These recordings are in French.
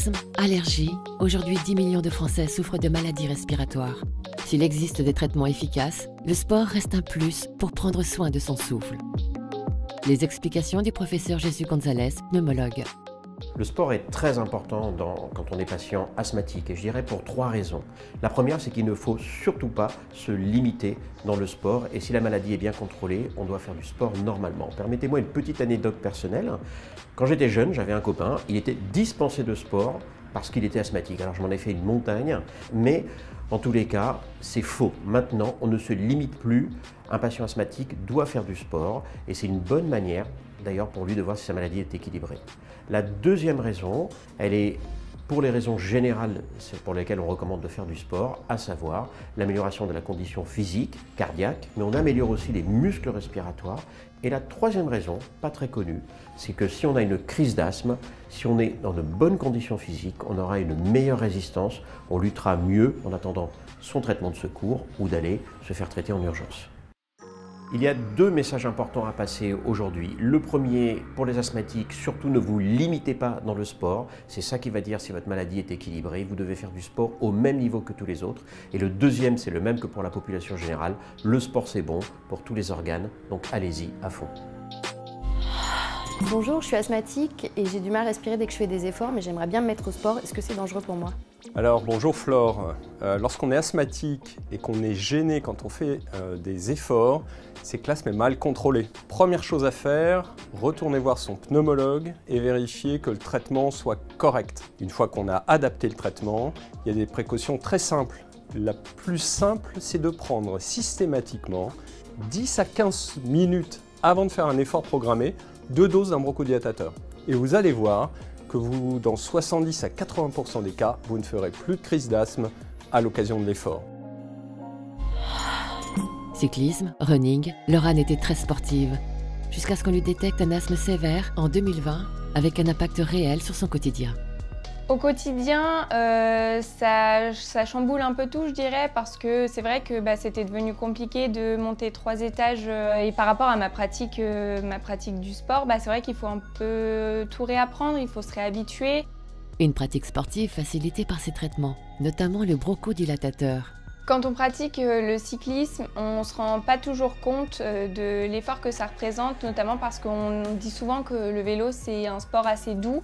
Asthme, allergies, aujourd'hui 10 millions de Français souffrent de maladies respiratoires. S'il existe des traitements efficaces, le sport reste un plus pour prendre soin de son souffle. Les explications du professeur Jesús González, pneumologue. Le sport est très important quand on est patient asthmatique, et je dirais pour 3 raisons. La première, c'est qu'il ne faut surtout pas se limiter dans le sport, et si la maladie est bien contrôlée, on doit faire du sport normalement. Permettez-moi une petite anecdote personnelle. Quand j'étais jeune, j'avais un copain, il était dispensé de sport parce qu'il était asthmatique. Alors je m'en ai fait une montagne, mais en tous les cas, c'est faux. Maintenant, on ne se limite plus. Un patient asthmatique doit faire du sport, et c'est une bonne manière d'ailleurs pour lui de voir si sa maladie est équilibrée. La deuxième raison, elle est pour les raisons générales pour lesquelles on recommande de faire du sport, à savoir l'amélioration de la condition physique, cardiaque, mais on améliore aussi les muscles respiratoires. Et la troisième raison, pas très connue, c'est que si on a une crise d'asthme, si on est dans de bonnes conditions physiques, on aura une meilleure résistance, on luttera mieux en attendant son traitement de secours ou d'aller se faire traiter en urgence. Il y a 2 messages importants à passer aujourd'hui. Le premier, pour les asthmatiques, surtout ne vous limitez pas dans le sport. C'est ça qui va dire si votre maladie est équilibrée. Vous devez faire du sport au même niveau que tous les autres. Et le deuxième, c'est le même que pour la population générale. Le sport, c'est bon pour tous les organes, donc allez-y à fond. Bonjour, je suis asthmatique et j'ai du mal à respirer dès que je fais des efforts, mais j'aimerais bien me mettre au sport. Est-ce que c'est dangereux pour moi? Alors bonjour Flore, lorsqu'on est asthmatique et qu'on est gêné quand on fait des efforts, c'est que l'asthme est mal contrôlé. Première chose à faire, retournez voir son pneumologue et vérifier que le traitement soit correct. Une fois qu'on a adapté le traitement, il y a des précautions très simples. La plus simple, c'est de prendre systématiquement 10 à 15 minutes avant de faire un effort programmé, 2 doses d'un bronchodilatateur. Et vous allez voir que dans 70 à 80% des cas, vous ne ferez plus de crise d'asthme à l'occasion de l'effort. Cyclisme, running, Laurane était très sportive, jusqu'à ce qu'on lui détecte un asthme sévère en 2020, avec un impact réel sur son quotidien. Au quotidien, ça chamboule un peu tout, je dirais, parce que c'est vrai que c'était devenu compliqué de monter 3 étages. Et par rapport à ma pratique du sport, c'est vrai qu'il faut un peu tout réapprendre, il faut se réhabituer. Une pratique sportive facilitée par ces traitements, notamment le bronchodilatateur. Quand on pratique le cyclisme, on ne se rend pas toujours compte de l'effort que ça représente, notamment parce qu'on dit souvent que le vélo c'est un sport assez doux.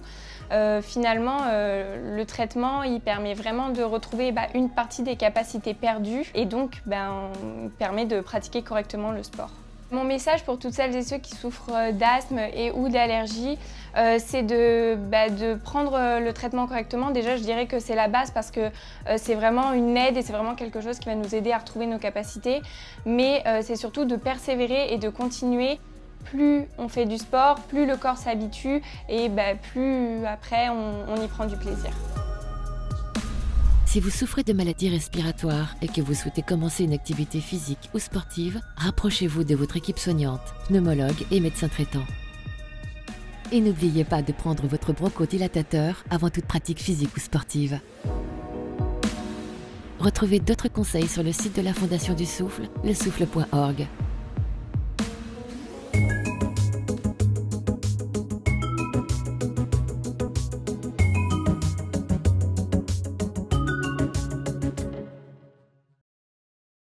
Finalement, le traitement il permet vraiment de retrouver une partie des capacités perdues et donc permet de pratiquer correctement le sport. Mon message pour toutes celles et ceux qui souffrent d'asthme et ou d'allergie, c'est de prendre le traitement correctement. Déjà, je dirais que c'est la base parce que c'est vraiment une aide et c'est vraiment quelque chose qui va nous aider à retrouver nos capacités. Mais c'est surtout de persévérer et de continuer. Plus on fait du sport, plus le corps s'habitue et plus après on y prend du plaisir. Si vous souffrez de maladies respiratoires et que vous souhaitez commencer une activité physique ou sportive, rapprochez-vous de votre équipe soignante, pneumologue et médecin traitant. Et n'oubliez pas de prendre votre bronchodilatateur avant toute pratique physique ou sportive. Retrouvez d'autres conseils sur le site de la Fondation du Souffle, lesouffle.org.